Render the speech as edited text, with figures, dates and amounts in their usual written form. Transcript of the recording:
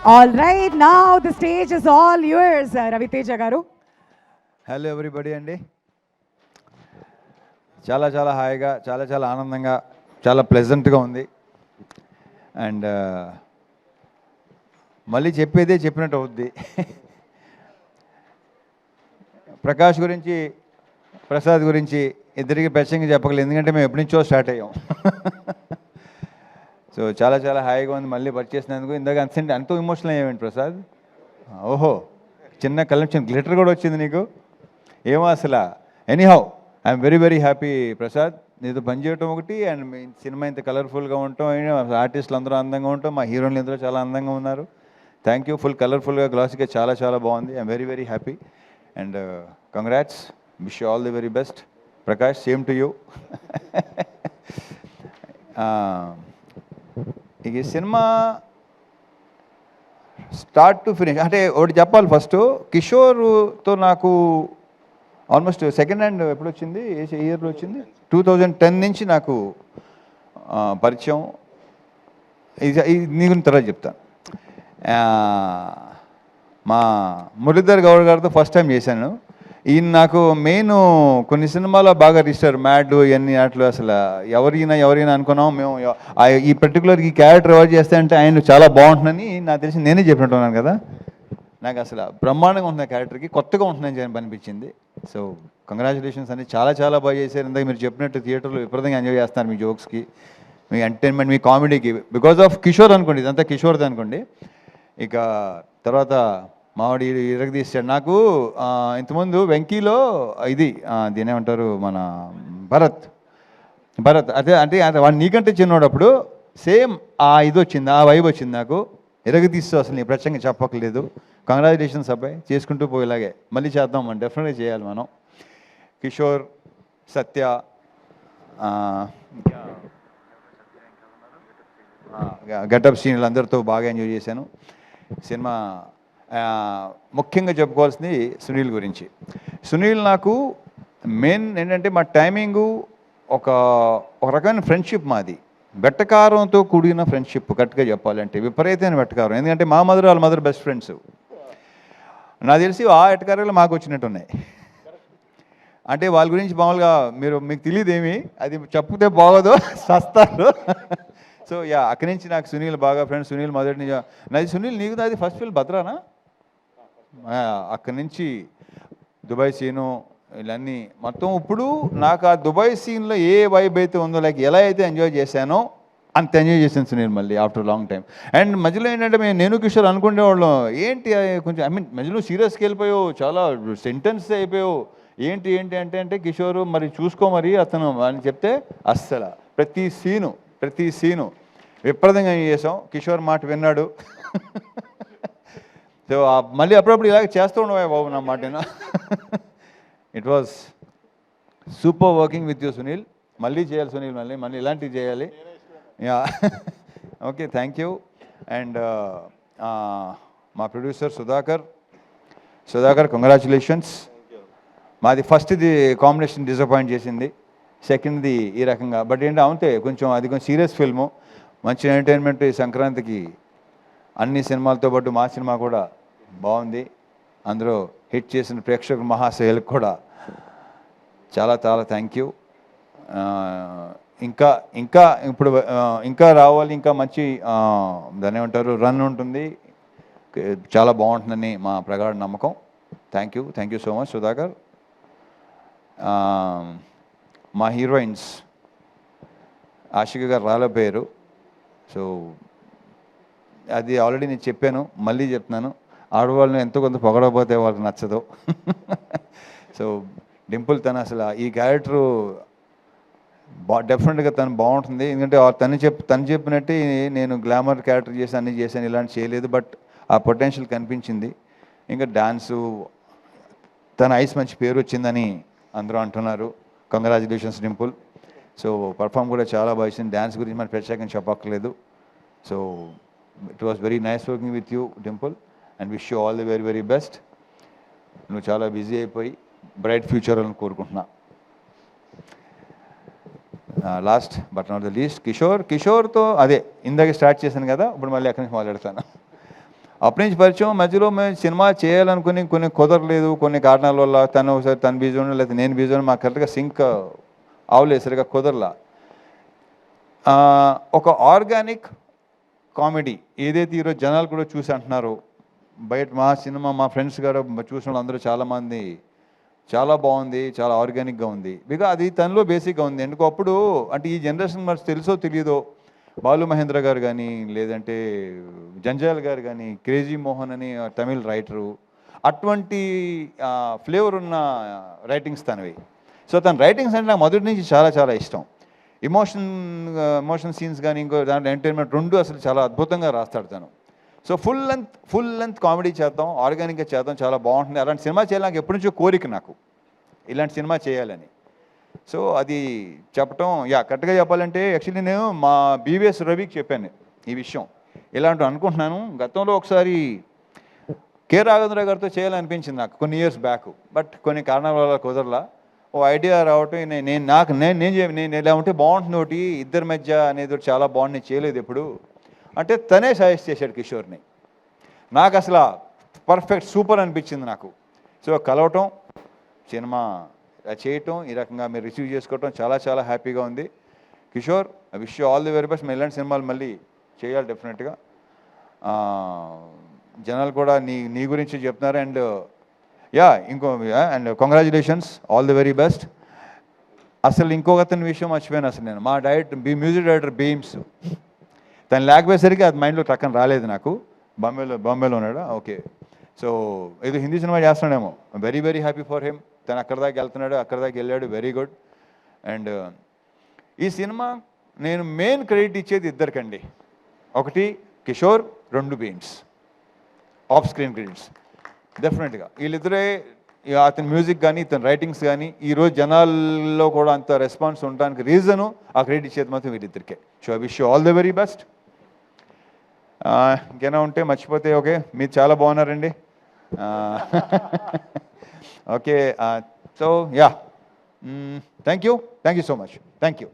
All right, now the stage is all yours, Raviteja garu. Hello everybody అండి. చాలా చాలా హాయిగా, చాలా చాలా ఆనందంగా, చాలా ప్లెజెంట్గా ఉంది. అండ్ మళ్ళీ చెప్పేదే చెప్పినట్టు అవుద్ది. ప్రకాష్ గురించి, ప్రసాద్ గురించి ఇద్దరికి ప్రత్యేకంగా చెప్పగలేదు, ఎందుకంటే మేము ఎప్పటి నుంచో స్టార్ట్ అయ్యాం. సో చాలా చాలా హాయిగా ఉంది మళ్ళీ పరిచేసినందుకు. ఇందాక అంత ఇమోషనల్ అయ్యామండి ప్రసాద్. ఓహో, చిన్న కలెక్షన్ గ్లిటర్ కూడా వచ్చింది నీకు, ఏమో అసలు. Anyhow I'm very very happy Prasad, నీతో పనిచేయటం ఒకటి, అండ్ మీ సినిమా ఇంత కలర్ఫుల్గా ఉండటం, ఆర్టిస్టులు అందరూ అందంగా ఉండటం, మా హీరోయిన్లు అందరూ చాలా అందంగా ఉన్నారు. Thank you. ఫుల్ కలర్ఫుల్గా, గ్లాసీగా చాలా చాలా బాగుంది. I'm very very happy and congrats. Wish you all the very best Prakash. Same to you. ఇక ఈ సినిమా స్టార్ట్ టు ఫినిష్ అంటే ఒకటి చెప్పాలి. ఫస్ట్ కిషోర్తో నాకు ఆల్మోస్ట్ సెకండ్ హ్యాండ్ ఎప్పుడు వచ్చింది, ఏ ఇయర్లో వచ్చింది, 2010 నుంచి నాకు పరిచయం. ఇది నీ గురించి తర్వాత చెప్తాను. మా మురళీధర్ గౌడ్ గారితో ఫస్ట్ టైం చేశాను. ఈయన నాకు మెయిన్ కొన్ని సినిమాలో బాగా రిజిస్టర్, మ్యాడ్ ఇవన్నీ అట్లు అసలు ఎవరైనా అనుకున్నాం మేము. ఈ పర్టికులర్ ఈ క్యారెక్టర్ ఎవరు చేస్తే అంటే ఆయన చాలా బాగుంటుందని నాకు తెలిసి నేనే చెప్పినట్టున్నాను కదా. నాకు అసలు బ్రహ్మాండంగా ఉంటుంది క్యారెక్టర్కి, కొత్తగా ఉంటుందని అనిపించింది. సో కంగ్రాచులేషన్స్ అని చాలా చాలా బాగా చేశారు. ఇందాక మీరు చెప్పినట్టు థియేటర్లో విపరీతంగా ఎంజాయ్ చేస్తున్నారు మీ జోక్స్కి, మీ ఎంటర్టైన్మెంట్, మీ కామెడీకి, బికాజ్ ఆఫ్ కిషోర్ అనుకోండి, ఇదంతా కిషోర్ది అనుకోండి. ఇక తర్వాత మావాడి ఇరగదీశాడు. నాకు ఇంతకుముందు వెంకీలో ఇది దీని ఏమంటారు, మన భరత్ అదే అంటే వాడు నీకంటే చిన్నోడప్పుడు సేమ్ ఇది వచ్చింది, ఆ వైబ్ వచ్చింది నాకు. ఇరగదీస్తూ అసలు నీ ప్రత్యేకంగా చెప్పక్కర్లేదు. కంగ్రాచులేషన్స్ అబ్బాయి, చేసుకుంటూ పోయేలాగే మళ్ళీ చేద్దాం, మనం డెఫినెట్గా చేయాలి మనం. కిషోర్, సత్య, గెటప్ సీన్లు అందరితో బాగా ఎంజాయ్ చేశాను. సినిమా ముఖ్యంగా చెప్పుకోవాల్సింది సునీల్ గురించి. సునీల్ నాకు మెయిన్ ఏంటంటే మా టైమింగు ఒక రకమైన ఫ్రెండ్షిప్ మాది, వెట్టకారంతో కూడిన ఫ్రెండ్షిప్. కరెక్ట్గా చెప్పాలంటే విపరీతమైన వెట్టకారం, ఎందుకంటే మా మదర్ వాళ్ళ మదర్ బెస్ట్ ఫ్రెండ్స్. నాకు తెలిసి ఆ వెట్టకారాలు మాకు వచ్చినట్టు ఉన్నాయి. అంటే వాళ్ళ గురించి మామూలుగా మీకు తెలియదు ఏమి, అది చెప్తే బాగోదు, సస్తారు. సో అక్కడి నుంచి నాకు సునీల్ బాగా ఫ్రెండ్స్. సునీల్ మొదటి నుంచి నాది సునీల్, నీకు నాది ఫస్ట్ ఫిల్మ్ భద్రానా. అక్కడి నుంచి దుబాయ్ సీను ఇవన్నీ మొత్తం. ఇప్పుడు నాకు ఆ దుబాయ్ సీన్లో ఏ వైబ్ అయితే ఉందో, లైక్ ఎలా అయితే ఎంజాయ్ చేశానో అంత ఎంజాయ్ చేశాను సునీల్ మళ్ళీ ఆఫ్టర్ లాంగ్ టైం. అండ్ మధ్యలో ఏంటంటే నేను కిషోర్ అనుకునేవాళ్ళం, ఏంటి కొంచెం మధ్యలో సీరియస్కి వెళ్ళిపోయావు, చాలా సెంటెన్స్ అయిపోయావు, ఏంటి అంటే కిషోర్ మరి చూసుకో మరి అతను అని చెప్తే అస్సలు ప్రతి సీను విపరీతంగా చేసాం. కిషోర్ మాట విన్నాడు. సో మళ్ళీ అప్పుడప్పుడు ఇలాగ చేస్తూ ఉండవా బాబు నా మాట. It was super working with you Sunil. మళ్ళీ చేయాలి సునీల్, మళ్ళీ ఇలాంటివి చేయాలి. Yeah okay, thank you. And మా ప్రొడ్యూసర్ సుధాకర్ కంగ్రాచులేషన్స్. మాది ఫస్ట్ది కాంబినేషన్ డిసప్పాయింట్ చేసింది, సెకండ్ది ఈ రకంగా. బట్ అంతే కొంచెం అది కొంచెం సీరియస్ ఫిల్ము, మంచి ఎంటర్టైన్మెంట్. ఈ సంక్రాంతికి అన్ని సినిమాలతో పాటు మా సినిమా కూడా బాగుంది. అందులో హిట్ చేసిన ప్రేక్షకుల మహాశయులకు కూడా చాలా చాలా థ్యాంక్ యూ. ఇంకా రావాలి, ఇంకా మంచి దాన్ని ఏమంటారు రన్ ఉంటుంది, చాలా బాగుంటుందని మా ప్రగాఢ నమ్మకం. Thank you so much Sudhakar. మా హీరోయిన్స్ ఆషిక గారు రాలేపోయారు. సో అది ఆల్రెడీ నేను చెప్పాను, మళ్ళీ చెప్తున్నాను, ఆడవాళ్ళని ఎంతో కొంత పొగడకపోతే వాళ్ళకి నచ్చదు. సో డింపుల్ తను అసలు ఈ క్యారెక్టరు డెఫినెట్గా తను బాగుంటుంది, ఎందుకంటే తను చెప్పినట్టే నేను గ్లామర్ క్యారెక్టర్ అన్నీ చేశాను, ఇలాంటి చేయలేదు. బట్ ఆ పొటెన్షియల్ కనిపించింది. ఇంకా డాన్సు, తన ఐస్ మంచి పేరు వచ్చిందని అందరూ అంటున్నారు. కంగ్రాచులేషన్స్ డింపుల్. సో పర్ఫామ్ కూడా చాలా బాగా ఇచ్చింది. డ్యాన్స్ గురించి మనం ప్రత్యేకంగా చెప్పక్కర్లేదు. So it was very nice working with you Dimple and wish you all the very very best. నువ్వు చాలా బిజీ అయిపోయి బ్రైట్ ఫ్యూచర్ అని కోరుకుంటున్నా. Last but not the least కిషోర్తో అదే ఇందాక స్టార్ట్ చేశాను కదా, ఇప్పుడు మళ్ళీ అక్కడి నుంచి మాట్లాడతాను. అప్పటి నుంచి పరిచయం. మధ్యలో మేము సినిమా చేయాలనుకుని కొన్ని కుదరలేదు, కొన్ని కారణాల వల్ల. తను ఒకసారి తను బిజీ ఉండడం, లేకపోతే నేను బిజీ ఉండడం, మాకు కరెక్ట్గా సింక్ అవలేదు, సరిగా కుదరలా. ఒక ఆర్గానిక్ కామెడీ ఏదైతే ఈరోజు జనాలు కూడా చూసి అంటున్నారు, బయట మా సినిమా మా ఫ్రెండ్స్ గారు చూసిన వాళ్ళు అందరూ చాలామంది చాలా బాగుంది, చాలా ఆర్గానిక్గా ఉంది. బికాజ్ అది తనలో బేసిక్గా ఉంది. ఎందుకు అప్పుడు అంటే ఈ జనరేషన్ మరి తెలుసో తెలియదో, బాలు మహేంద్ర గారు కానీ, లేదంటే జంజాల్ గారు కానీ, క్రేజీ మోహన్ అని తమిళ్ రైటరు, అటువంటి ఫ్లేవర్ ఉన్న రైటింగ్స్ తనవి. సో తన రైటింగ్స్ అంటే నాకు మొదటి నుంచి చాలా చాలా ఇష్టం. ఎమోషన్ సీన్స్ కానీ, ఇంకో దాంట్లో ఎంటర్టైన్మెంట్ రెండు అసలు చాలా అద్భుతంగా రాస్తాడు తను. సో ఫుల్ లెంత్ కామెడీ చేద్దాం, ఆర్గానిక్గా చేద్దాం, చాలా బాగుంటుంది. అలాంటి సినిమా చేయాలి నాకు ఎప్పటి నుంచో కోరిక, నాకు ఇలాంటి సినిమా చేయాలని. సో అది చెప్పటం, కరెక్ట్గా చెప్పాలంటే యాక్చువల్లీ నేను మా బీవీఎస్ రవికి చెప్పాను ఈ విషయం. ఇలాంటి అనుకుంటున్నాను. గతంలో ఒకసారి కె రాఘవేంద్ర గారితో చేయాలనిపించింది నాకు కొన్ని ఇయర్స్ బ్యాక్, బట్ కొన్ని కారణాల వల్ల కుదరలా. ఓ ఐడియా రావటం, నేను ఇలా ఉంటే బాగుంటుంది ఒకటి ఇద్దరి మధ్య అనేది ఒకటి చాలా బాగుంది, నేను చేయలేదు ఎప్పుడు అంటే తనే సజెస్ట్ చేశాడు కిషోర్ని. నాకు అసలు పర్ఫెక్ట్ సూపర్ అనిపించింది నాకు. సో కలవటం, సినిమా చేయటం, ఈ రకంగా మీరు రిసీవ్ చేసుకోవటం చాలా చాలా హ్యాపీగా ఉంది. Kishore, I wish you all the very best. మేము ఇలాంటి సినిమాలు మళ్ళీ చేయాలి డెఫినెట్గా. జనాలు కూడా నీ గురించి చెప్తున్నారు. And and congratulations, all the very best. అసలు ఇంకొక అతని విషయం మర్చిపోయాను అసలు నేను. మా మ్యూజిక్ డైరెక్టర్ బీమ్స్, తను లేకపోయేసరికి అది మైండ్లో టక్కన రాలేదు నాకు. బాంబేలో ఉన్నాడా? ఓకే. సో ఏదో హిందీ సినిమా చేస్తున్నాడేమో. Very very happy for him. తను అక్కడ దాకా వెళ్తున్నాడు, అక్కడ దాకా వెళ్ళాడు, వెరీ గుడ్. అండ్ ఈ సినిమా నేను మెయిన్ క్రెడిట్ ఇచ్చేది ఇద్దరికండి. ఒకటి కిషోర్, రెండు బీమ్స్. ఆఫ్ స్క్రీన్ క్రెడిట్స్ డెఫినెట్గా వీళ్ళిద్దరే. అతని మ్యూజిక్ కానీ, ఇతని రైటింగ్స్ కానీ ఈరోజు జనాల్లో కూడా అంత రెస్పాన్స్ ఉండడానికి రీజను ఆ క్రెడిట్ ఇచ్చేది మాత్రం వీళ్ళిద్దరికే. So I wish you all the very best. ఇంకేనా ఉంటే మర్చిపోతే ఓకే. మీరు చాలా బాగున్నారండి. Okay. So thank you so much. Thank you.